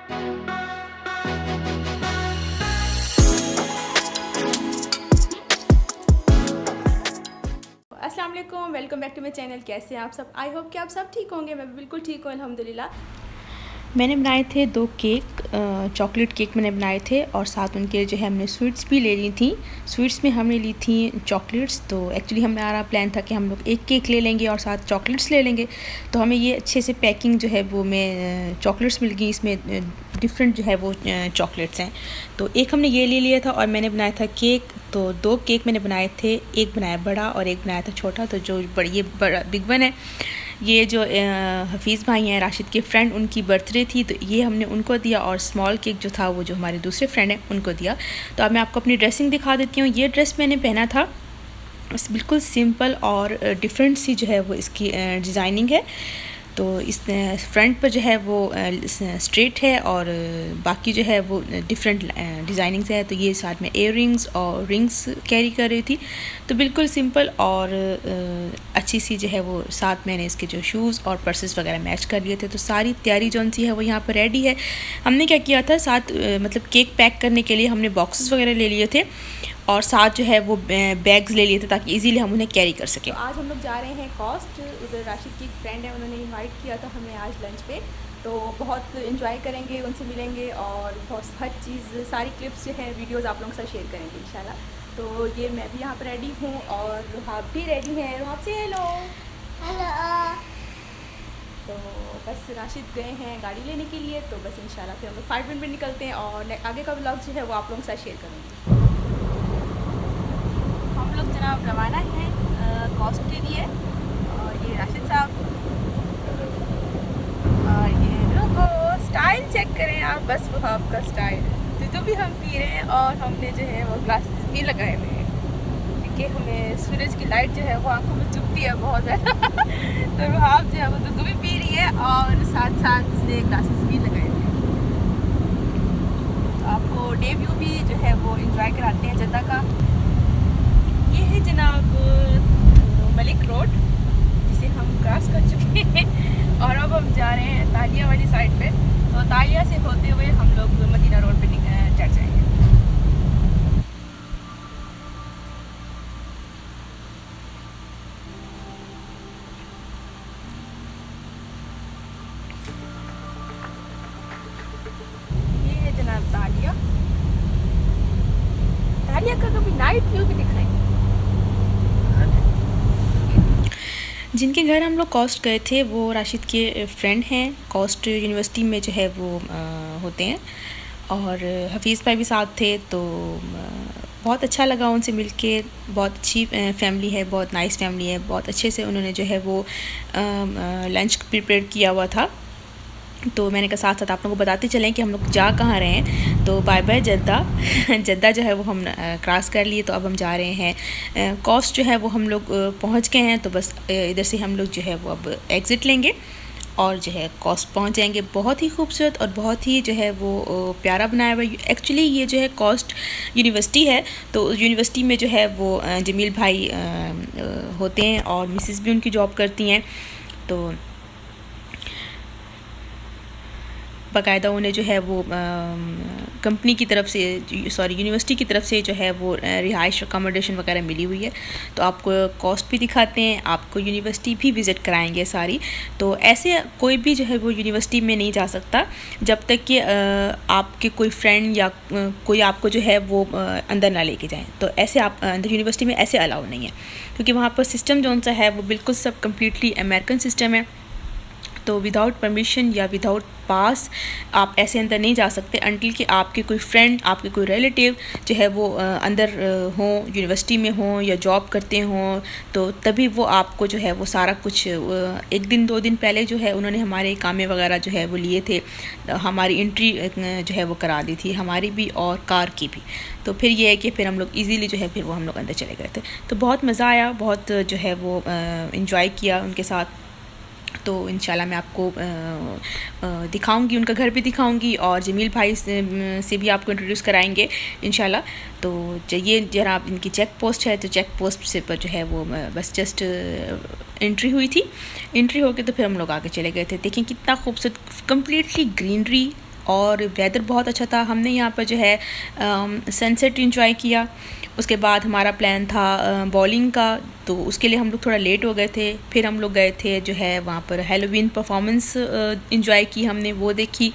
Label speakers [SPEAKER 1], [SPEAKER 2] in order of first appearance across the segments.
[SPEAKER 1] अस्सलाम वालेकुम, welcome back to my channel. कैसे हैं आप सब? आई होप कि आप सब ठीक होंगे। मैं बिल्कुल ठीक हूँ अल्हम्दुलिल्लाह। मैंने बनाए थे 2 केक, चॉकलेट केक मैंने बनाए थे और साथ उनके जो है हमने स्वीट्स भी ले ली थी। स्वीट्स में हमने ली थी चॉकलेट्स। तो एक्चुअली हमारा प्लान था कि हम लोग एक केक ले लेंगे और साथ चॉकलेट्स ले लेंगे। तो हमें ये अच्छे से पैकिंग जो है वो में चॉकलेट्स मिल गई। इसमें डिफरेंट जो है वो चॉकलेट्स हैं। तो एक हमने ये ले लिया था और मैंने बनाया था केक। तो 2 केक मैंने बनाए थे, एक बनाया बड़ा और एक बनाया था छोटा। तो जो ये बड़ा बिग वन है, ये जो हफीज़ भाई हैं राशिद के फ्रेंड, उनकी बर्थडे थी तो ये हमने उनको दिया। और स्मॉल केक जो था वो जो हमारे दूसरे फ्रेंड हैं उनको दिया। तो अब मैं आपको अपनी ड्रेसिंग दिखा देती हूँ। ये ड्रेस मैंने पहना था, बिल्कुल सिंपल और डिफरेंट सी जो है वो इसकी डिज़ाइनिंग है। तो इस फ्रंट पर जो है वो स्ट्रेट है और बाकी जो है वो डिफरेंट डिज़ाइनिंग्स है। तो ये साथ में इयर रिंग्स और रिंग्स कैरी कर रही थी। तो बिल्कुल सिंपल और अच्छी सी जो है वो, साथ मैंने इसके जो शूज़ और पर्सेस वगैरह मैच कर लिए थे। तो सारी तैयारी जौन सी है वो यहाँ पर रेडी है। हमने क्या किया था, साथ मतलब केक पैक करने के लिए हमने बॉक्सेस वगैरह ले लिए थे और साथ जो है वो बैग्स ले लिए थे ताकि इजीली हम उन्हें कैरी कर सकें। तो आज हम लोग जा रहे हैं कॉस्ट। उधर राशिद की फ्रेंड है, उन्होंने इनवाइट किया था हमें आज लंच पे। तो बहुत इन्जॉय करेंगे, उनसे मिलेंगे और बहुत हर चीज़, सारी क्लिप्स जो है वीडियोस आप लोगों के साथ शेयर करेंगे इंशाल्लाह। तो ये मैं भी यहाँ पर रेडी हूँ और रुहाब भी रेडी हैं। रुहाब से हेलो।
[SPEAKER 2] हेलो।
[SPEAKER 1] तो बस राशिद गए हैं गाड़ी लेने के लिए। तो बस इंशाल्लाह फिर हम लोग 5 मिनट में निकलते हैं और आगे का व्लॉग जो है वो आप लोगों के साथ शेयर करूँगी। हम लोग जनाब रवाना हैं कॉस्ट के लिए। और ये राशिद साहब और ये रुको, स्टाइल चेक करें आप, बस वो आपका स्टाइल। तो भी हम पी रहे हैं और हमने जो है वो ग्लासेस भी लगाए हुए हैं क्योंकि हमें सूरज की लाइट जो है वो आंखों में चुभती है बहुत ज़्यादा। तो आप जो है वो दूध भी पी रही है और साथ साथ उसने ग्लासेस भी लगाए हुए हैं। तो आपको डे व्यू भी जो है वो इंजॉय कराते हैं जद्दा का। ये है जनाब मलिक रोड, जिसे हम क्रॉस कर चुके हैं और अब हम जा रहे हैं तालिया वाली साइड पे। तो तालिया से होते हुए हम लोग मदीना रोड पे चढ़ जाएंगे। ये है जनाब तालिया। तालिया का कभी नाइट व्यू भी दिखाएंगे। जिनके घर हम लोग कॉस्ट गए थे वो राशिद के फ्रेंड हैं, कॉस्ट यूनिवर्सिटी में जो है वो होते हैं। और हफीज़ भाई भी साथ थे। तो बहुत अच्छा लगा उनसे मिलके। बहुत अच्छी फैमिली है, बहुत नाइस फैमिली है। बहुत अच्छे से उन्होंने जो है वो लंच प्रिपेयर किया हुआ था। तो मैंने कहा साथ साथ आप लोगों को बताते चलें कि हम लोग जा कहाँ रहे हैं। तो बाय बाय जद्दा। जद्दा जो है वो हम क्रॉस कर लिए। तो अब हम जा रहे हैं कॉस्ट जो है वो हम लोग पहुँच गए हैं। तो बस इधर से हम लोग जो है वो अब एग्ज़िट लेंगे और जो है कॉस्ट पहुँच जाएंगे। बहुत ही खूबसूरत और बहुत ही जो है वो प्यारा बनाया हुआ। एक्चुअली ये जो है कॉस्ट यूनिवर्सिटी है। तो यूनिवर्सिटी में जो है वो जमील भाई होते हैं और मिसेस भी उनकी जॉब करती हैं। तो बाकायदा उन्हें जो है वो कंपनी की तरफ से, सॉरी यूनिवर्सिटी की तरफ से जो है वो रिहाइश अकोमोडेशन वगैरह मिली हुई है। तो आपको कॉस्ट भी दिखाते हैं, आपको यूनिवर्सिटी भी विज़िट कराएंगे सारी। तो ऐसे कोई भी जो है वो यूनिवर्सिटी में नहीं जा सकता जब तक कि आपके कोई फ्रेंड या कोई आपको जो है वो अंदर ना लेके जाए। तो ऐसे आप अंदर यूनिवर्सिटी में ऐसे अलाउ नहीं है क्योंकि वहाँ पर सिस्टम जो सा है वो बिल्कुल सब कम्प्लीटली अमेरिकन सिस्टम है। तो विदाउट परमिशन या विदाउट पास आप ऐसे अंदर नहीं जा सकते अंटिल कि आपके कोई फ्रेंड, आपके कोई रिलेटिव जो है वो अंदर हों, यूनिवर्सिटी में हों या जॉब करते हों। तो तभी वो आपको जो है वो सारा कुछ 1 दिन 2 दिन पहले जो है उन्होंने हमारे कामे वगैरह जो है वो लिए थे। हमारी एंट्री जो है वो करा दी थी, हमारी भी और कार की भी। तो फिर ये है कि फिर हम लोग ईज़िली जो है फिर वो हम लोग अंदर चले गए थे। तो बहुत मज़ा आया, बहुत जो है वो इन्जॉय किया उनके साथ। तो इंशाल्लाह मैं आपको दिखाऊंगी, उनका घर भी दिखाऊंगी और जमील भाई से भी आपको इंट्रोड्यूस कराएंगे इंशाल्लाह। तो ये जरा इनकी चेक पोस्ट है, तो चेक पोस्ट से पर जो है वो बस जस्ट एंट्री हुई थी। एंट्री होके तो फिर हम लोग आगे चले गए थे। देखें कितना खूबसूरत, कम्प्लीटली ग्रीनरी और वेदर बहुत अच्छा था। हमने यहाँ पर जो है सनसेट एंजॉय किया। उसके बाद हमारा प्लान था बॉलिंग का, तो उसके लिए हम लोग थोड़ा लेट हो गए थे। फिर हम लोग गए थे जो है वहाँ पर हैलोवीन परफॉर्मेंस एंजॉय की हमने, वो देखी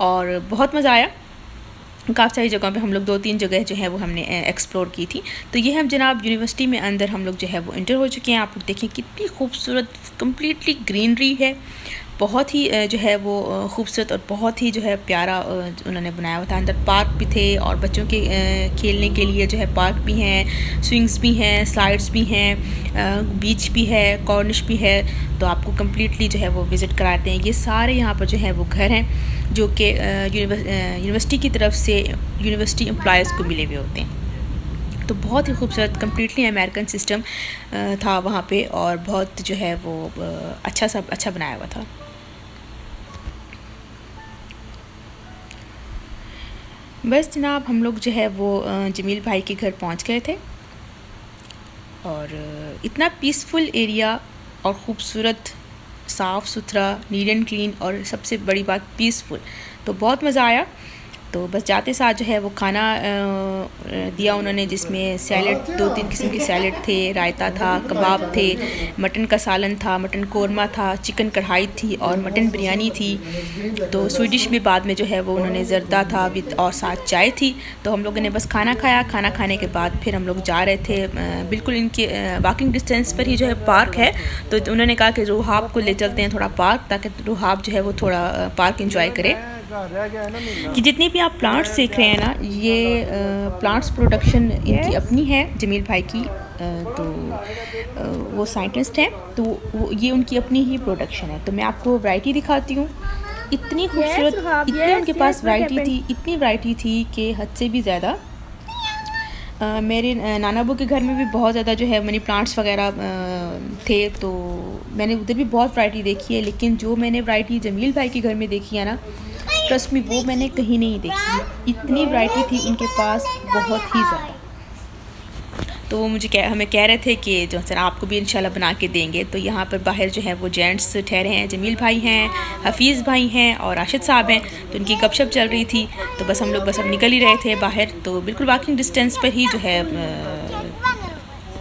[SPEAKER 1] और बहुत मज़ा आया। काफ़ी सारी जगहों पे हम लोग 2-3 जगह जो है वो हमने एक्सप्लोर की थी। तो ये हम जनाब यूनिवर्सिटी में अंदर हम लोग जो है वो इंटर हो चुके हैं। आप लोग देखें कितनी खूबसूरत कम्प्लीटली ग्रीनरी है, बहुत ही जो है वो खूबसूरत और बहुत ही जो है प्यारा उन्होंने बनाया हुआ था। अंदर पार्क भी थे और बच्चों के खेलने के लिए जो है पार्क भी हैं, स्विंग्स भी हैं, स्लाइड्स भी हैं, बीच भी है, कॉर्निश भी है। तो आपको कम्प्लीटली जो है वो विज़िट कराते हैं। ये सारे यहाँ पर जो है वो घर हैं जो कि यूनिवर्सिटी की तरफ से यूनिवर्सिटी एम्प्लॉयज़ को मिले हुए होते हैं। तो बहुत ही खूबसूरत कम्प्लीटली अमेरिकन सिस्टम था वहाँ पे और बहुत जो है वो अच्छा बनाया हुआ था। बस जनाब हम लोग जो है वो जमील भाई के घर पहुँच गए थे और इतना पीसफुल एरिया और ख़ूबसूरत, साफ़ सुथरा, नीट एंड क्लीन और सबसे बड़ी बात पीसफुल, तो बहुत मज़ा आया। तो बस जाते साथ जो है वो खाना दिया उन्होंने, जिसमें सैलड 2-3 किस्म के सैलड थे, रायता था, कबाब थे, मटन का सालन था, मटन कौरमा था, चिकन कढ़ाई थी और मटन बिरयानी थी। तो स्वीट डिश में बाद में जो है वो उन्होंने ज़र्दा था विद और साथ चाय थी। तो हम लोगों ने बस खाना खाया। खाना खाने के बाद फिर हम लोग जा रहे थे, बिल्कुल इनके वॉकिंग डिस्टेंस पर ही जो है पार्क है। तो उन्होंने कहा कि रुहाब को ले चलते हैं थोड़ा पार्क, ताकि रुहाब जो है वो थोड़ा पार्क इंजॉय करे। कि जितने भी आप प्लांट्स देख रहे हैं ना, ये प्लांट्स प्रोडक्शन इनकी अपनी है, जमील भाई की। तो वो साइंटिस्ट हैं, तो वो ये उनकी अपनी ही प्रोडक्शन है। तो मैं आपको वैरायटी दिखाती हूँ। इतनी खूबसूरत, इतनी उनके पास वैरायटी थी, इतनी वैरायटी थी कि हद से भी ज़्यादा। मेरे नाना अबू के घर में भी बहुत ज़्यादा जो है मनी प्लांट्स वगैरह थे, तो मैंने उधर भी बहुत वैरायटी देखी है। लेकिन जो मैंने वैरायटी जमील भाई के घर में देखी है ना, ट्रस्ट में वो मैंने कहीं नहीं देखी। इतनी वैरायटी थी उनके पास, बहुत ही ज़्यादा। तो वो मुझे हमें कह रहे थे कि जो सर आपको भी इंशाल्लाह बना के देंगे। तो यहाँ पर बाहर जो है वो जेंट्स ठहरे हैं, जमील भाई हैं, हफीज़ भाई हैं और राशिद साहब हैं। तो उनकी गपशप चल रही थी। तो बस हम लोग बस अब निकल ही रहे थे बाहर। तो बिल्कुल वॉकिंग डिस्टेंस पर ही जो है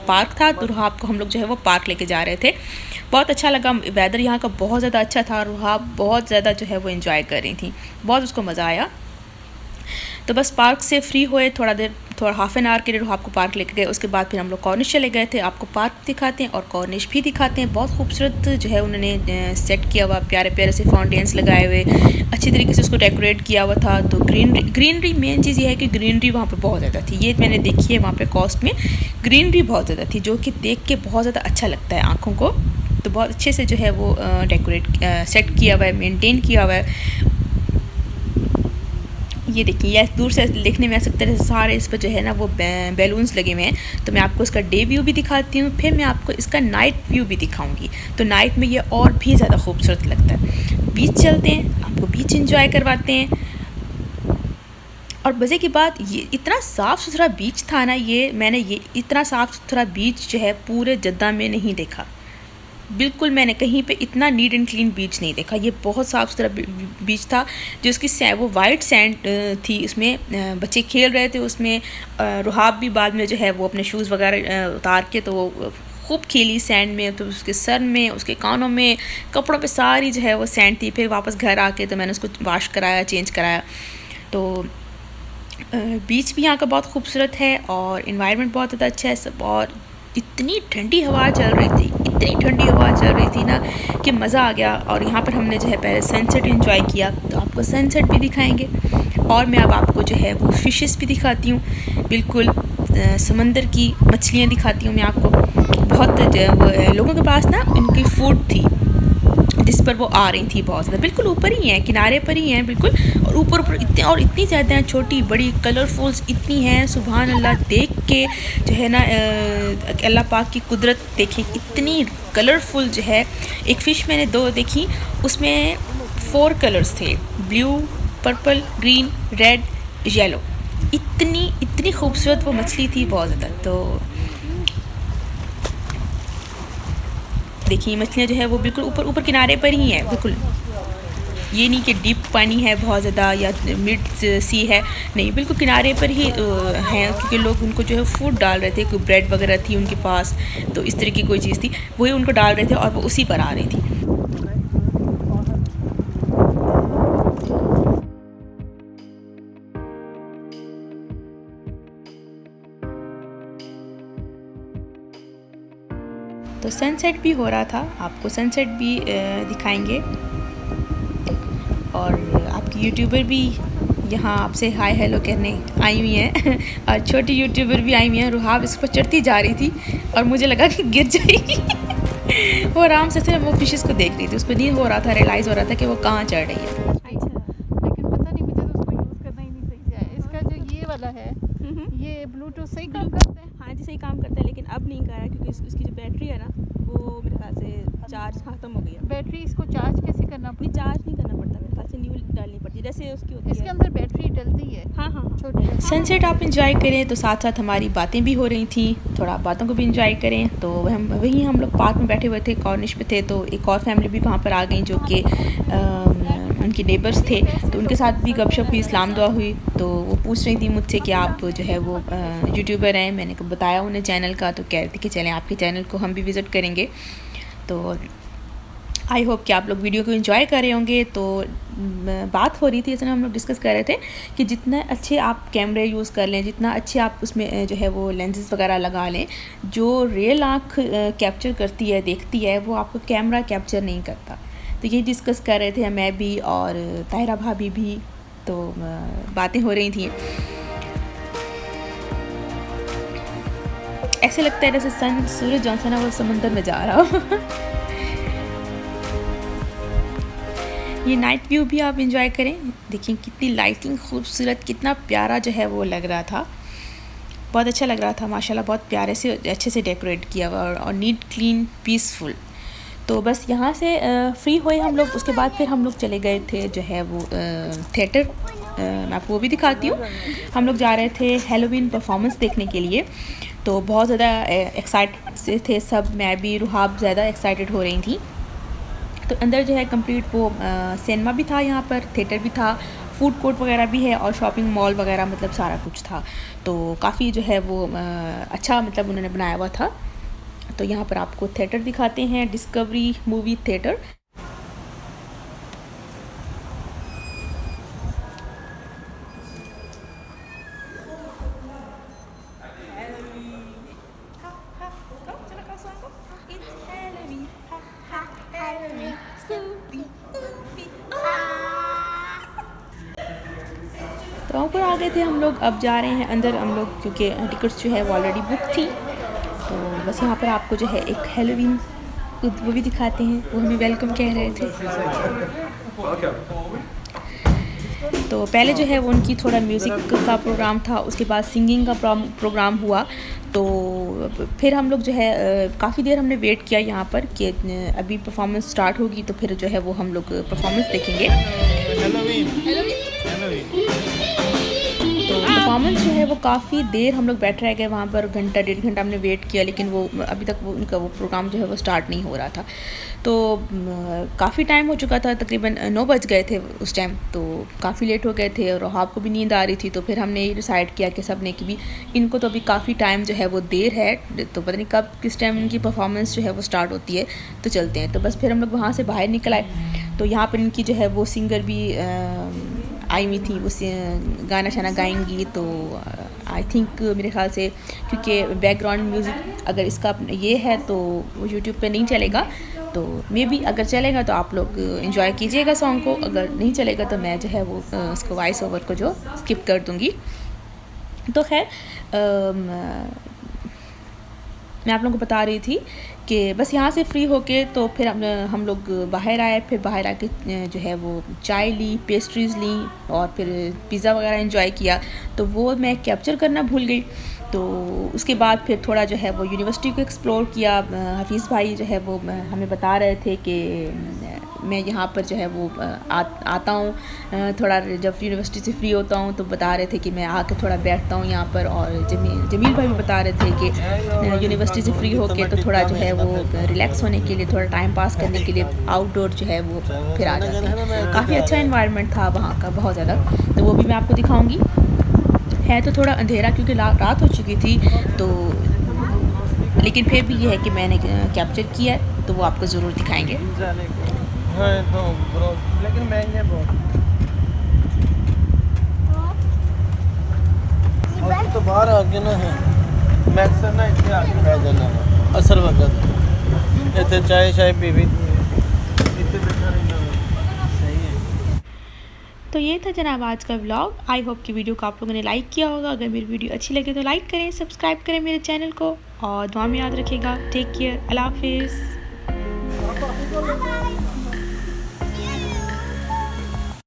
[SPEAKER 1] पार्क था। तो रुहाब को हम लोग जो है वो पार्क लेके जा रहे थे। बहुत अच्छा लगा, वेदर यहाँ का बहुत ज़्यादा अच्छा था। रुहाब बहुत ज़्यादा जो है वो एंजॉय कर रही थी, बहुत उसको मज़ा आया। तो बस पार्क से फ्री हुए, थोड़ा हाफ़ एन आवर के लिए रुहाब को पार्क लेके गए। उसके बाद फिर हम लोग कॉर्निश चले गए थे। आपको पार्क दिखाते हैं और कॉर्निश भी दिखाते हैं। बहुत खूबसूरत जो है उन्होंने सेट किया हुआ, प्यारे प्यारे से फाउंटेन्स लगाए हुए, अच्छी तरीके से उसको डेकोरेट किया हुआ था। तो ग्रीनरी मेन चीज़ ये है कि ग्रीनरी वहाँ पर बहुत ज़्यादा थी। ये मैंने देखी है वहाँ पर कॉस्ट में, ग्रीनरी बहुत ज़्यादा थी, जो कि देख के बहुत ज़्यादा अच्छा लगता है आँखों को। तो बहुत अच्छे से जो है वो डेकोरेट सेट किया हुआ है, मेनटेन किया हुआ है। ये देखिए, ये दूर से देखने में आ सकता है सारे इस पर जो है ना वो बैलून्स लगे हुए हैं। तो मैं आपको इसका डे व्यू भी दिखाती हूँ, फिर मैं आपको इसका नाइट व्यू भी दिखाऊंगी। तो नाइट में ये और भी ज़्यादा खूबसूरत लगता है। बीच चलते हैं, आपको बीच एंजॉय करवाते हैं। और मज़े की बात, ये इतना साफ़ सुथरा बीच था ना, मैंने इतना साफ़ सुथरा बीच जो है पूरे जद्दा में नहीं देखा। बिल्कुल मैंने कहीं पे इतना नीट एंड क्लीन बीच नहीं देखा। ये बहुत साफ़ सुथरा बीच था, जो उसकी वो वाइट सैंड थी, उसमें बच्चे खेल रहे थे। उसमें रुहाब भी बाद में जो है वो अपने शूज़ वगैरह उतार के तो वो खूब खेली सैंड में। तो उसके सर में, उसके कानों में, कपड़ों पे सारी जो है वो सैंड थी। फिर वापस घर आके तो मैंने उसको वॉश कराया, चेंज कराया। तो बीच भी यहाँ का बहुत खूबसूरत है और इन्वायरमेंट बहुत ज़्यादा अच्छा है सब। और इतनी ठंडी हवा चल रही थी, इतनी ठंडी हवा चल रही थी ना कि मज़ा आ गया। और यहाँ पर हमने जो है पहले सनसेट एंजॉय किया, तो आपको सनसेट भी दिखाएंगे। और मैं अब आपको जो है वो फ़िशेस भी दिखाती हूँ, बिल्कुल समंदर की मछलियाँ दिखाती हूँ मैं आपको। बहुत लोगों के पास ना इनकी फूड थी जिस पर वो आ रही थी बहुत ज़्यादा, बिल्कुल ऊपर ही हैं, किनारे पर ही हैं बिल्कुल। और ऊपर इतनी ज़्यादा हैं, छोटी बड़ी कलरफुल्स इतनी हैं, सुभान अल्लाह। देख के जो है ना अल्लाह पाक की कुदरत देखें, इतनी कलरफुल जो है। एक फ़िश मैंने 2 देखी, उसमें 4 कलर्स थे, blue, purple, green, red, yellow. इतनी खूबसूरत वो मछली थी, बहुत ज़्यादा। तो देखिए मछलियाँ जो है वो बिल्कुल ऊपर किनारे पर ही हैं बिल्कुल। ये नहीं कि डीप पानी है बहुत ज़्यादा या मिड सी है, नहीं, बिल्कुल किनारे पर ही हैं, क्योंकि लोग उनको जो है फूड डाल रहे थे, कोई ब्रेड वगैरह थी उनके पास, तो इस तरह की कोई चीज़ थी वही उनको डाल रहे थे और वो उसी पर आ रही थी। तो सनसेट भी हो रहा था, आपको सनसेट भी दिखाएंगे, और आपकी यूट्यूबर भी यहाँ आपसे हाय हेलो कहने आई हुई हैं और छोटी यूट्यूबर भी आई हुई हैं। रुहाब इस पर चढ़ती जा रही थी और मुझे लगा कि गिर जाएगी वो आराम से सिर्फ वो फिशेस को देख रही थी, उसको नहीं हो रहा था, रियलाइज़ हो रहा था कि वो कहाँ चढ़ रही है।
[SPEAKER 3] लेकिन पता नहीं, मुझे तो उसको यूज़ करना ही नहीं सही है। इसका जो ये वाला है, ये ब्लूटूथ सही काम करता है।
[SPEAKER 1] हाँ जी, सही काम करता है, लेकिन अब नहीं कर रहा है क्योंकि इसकी जो बैटरी है ना वो मेरे ख्याल से चार्ज ख़त्म हो गई है।
[SPEAKER 3] बैटरी इसको चार्ज कैसे करना
[SPEAKER 1] नहीं, चार्ज नहीं करना पड़ता, मेरे ख्याल से न्यू डालनी पड़ती है जैसे उसकी होती है।
[SPEAKER 3] इसके अंदर बैटरी डलती है।
[SPEAKER 1] हाँ हाँ हाँ।
[SPEAKER 3] छोटी
[SPEAKER 1] सनसेट आप इंजॉय करें तो साथ साथ हमारी बातें भी हो रही थी, थोड़ा बातों को भी इंजॉय करें। तो हम लोग पार्क में बैठे हुए थे, कॉर्निश पे थे, तो एक और फैमिली भी वहाँ पर आ गई जो कि उनके नेबर्स थे, तो उनके साथ भी गपशप हुई, इस्लाम दुआ हुई। तो वो पूछ रही थी मुझसे कि आप जो है वो यूट्यूबर हैं, मैंने बताया उन्हें चैनल का, तो कह रहे थे कि चलें आपके चैनल को हम भी विज़िट करेंगे। तो आई होप कि आप लोग वीडियो को एंजॉय कर रहे होंगे। तो बात हो रही थी, इसमें हम लोग डिस्कस कर रहे थे कि जितना अच्छे आप कैमरे यूज़ कर लें, जितना अच्छे आप उसमें जो है वो लेंसेज वगैरह लगा लें, जो रियल आँख कैप्चर करती है, देखती है, वो आपको कैमरा कैप्चर नहीं करता। तो यही डिस्कस कर रहे थे मैं भी और ताहिरा भाभी भी, तो बातें हो रही थी। ऐसे लगता है जैसे सूरज जॉनसन है वो समंदर में जा रहा हो ये नाइट व्यू भी आप इंजॉय करें, देखिए कितनी लाइटिंग खूबसूरत, कितना प्यारा जो है वो लग रहा था, बहुत अच्छा लग रहा था माशाल्लाह, बहुत प्यारे से अच्छे से डेकोरेट किया हुआ और नीट क्लीन पीसफुल। तो बस यहाँ से फ्री हुए हम लोग, उसके बाद फिर हम लोग चले गए थे जो है वो थिएटर, मैं आपको वो भी दिखाती हूँ। हम लोग जा रहे थे हैलोवीन परफॉर्मेंस देखने के लिए, तो बहुत ज़्यादा एक्साइटेड से थे सब, मैं भी, रुहाब ज़्यादा एक्साइटेड हो रही थी। तो अंदर जो है कंप्लीट वो सिनेमा भी था, यहाँ पर थिएटर भी था, फूड कोर्ट वगैरह भी है और शॉपिंग मॉल वगैरह, मतलब सारा कुछ था। तो काफ़ी जो है वो अच्छा मतलब उन्होंने बनाया हुआ था। तो यहाँ पर आपको थिएटर दिखाते हैं, डिस्कवरी मूवी थिएटर। तो ऊपर आ गए थे हम लोग, अब जा रहे हैं अंदर हम लोग, क्योंकि टिकट्स जो है वो ऑलरेडी बुक थी। तो बस यहाँ पर आपको जो है एक हैलोवीन वो भी दिखाते हैं, वो हमें वेलकम कह रहे थे। तो पहले जो है वो उनकी थोड़ा म्यूज़िक का प्रोग्राम था, उसके बाद सिंगिंग का प्रोग्राम हुआ। तो फिर हम लोग जो है काफ़ी देर हमने वेट किया यहाँ पर कि अभी परफॉर्मेंस स्टार्ट होगी, तो फिर जो है वो हम लोग परफॉर्मेंस देखेंगे। तो परफॉर्मेंस जो है वो काफ़ी देर हम लोग बैठ रह गए वहाँ पर, घंटा 1.5 घंटा हमने वेट किया, लेकिन वो अभी तक वो उनका वो प्रोग्राम जो है वो स्टार्ट नहीं हो रहा था। तो काफ़ी टाइम हो चुका था, तकरीबन 9 बज गए थे उस टाइम, तो काफ़ी लेट हो गए थे और रुहाब को भी नींद आ रही थी। तो फिर हमने ये डिसाइड किया कि सब ने कि भी इनको तो अभी काफ़ी टाइम जो है वो देर है, तो पता नहीं कब किस टाइम इनकी परफॉर्मेंस जो है वो स्टार्ट होती है, तो चलते हैं। तो बस फिर हम लोग वहाँ से बाहर निकल आए। तो यहाँ पर इनकी जो है वो सिंगर भी आई हुई थी, वो गाना शाना गाएंगी। तो आई थिंक मेरे ख्याल से क्योंकि बैकग्राउंड म्यूज़िक अगर इसका ये है तो वो यूट्यूब पे नहीं चलेगा, तो मे बी अगर चलेगा तो आप लोग इन्जॉय कीजिएगा सॉन्ग को, अगर नहीं चलेगा तो मैं जो है वो उसको वॉइस ओवर को जो स्किप कर दूँगी। तो खैर मैं आप लोगों को बता रही थी कि बस यहाँ से फ्री होके तो फिर हम लोग बाहर आए। फिर बाहर आके जो है वो चाय ली, पेस्ट्रीज़ ली और फिर पिज़्ज़ा वगैरह एंजॉय किया। तो वो मैं कैप्चर करना भूल गई। तो उसके बाद फिर थोड़ा जो है वो यूनिवर्सिटी को एक्सप्लोर किया। हफीज़ भाई जो है वो हमें बता रहे थे कि मैं यहाँ पर जो है वो आता हूँ थोड़ा, जब यूनिवर्सिटी से फ्री होता हूँ तो बता रहे थे कि मैं आके थोड़ा बैठता हूँ यहाँ पर। और जमील भाई भी बता रहे थे कि यूनिवर्सिटी से फ्री होके तो थोड़ा जो है वो रिलैक्स होने के लिए, थोड़ा टाइम पास करने के लिए आउटडोर जो है वो फिर आ जाते हैं। काफ़ी अच्छा इन्वायरमेंट था वहाँ का, बहुत ज़्यादा, तो वो भी मैं आपको दिखाऊँगी। है तो थोड़ा अंधेरा क्योंकि रात हो चुकी थी, तो लेकिन फिर भी ये है कि मैंने कैप्चर किया है, तो वो आपको ज़रूर दिखाएंगे।
[SPEAKER 4] हाँ, तो लेकिन महंगे बहुत। और तो बाहर आके ना है मैक्सर ना इतने आगे रह जाना है असर वक्त इतने चाय पी भी इतने बैठा रहना सही है।
[SPEAKER 1] तो ये था जनाब आज का व्लॉग। आई होप कि वीडियो को आप लोगों ने लाइक किया होगा। अगर मेरी वीडियो अच्छी लगे तो लाइक करें, सब्सक्राइब करें मेरे चैनल को, और दुआ में याद रखिएगा। टेक केयर, अल्लाह हाफिज़।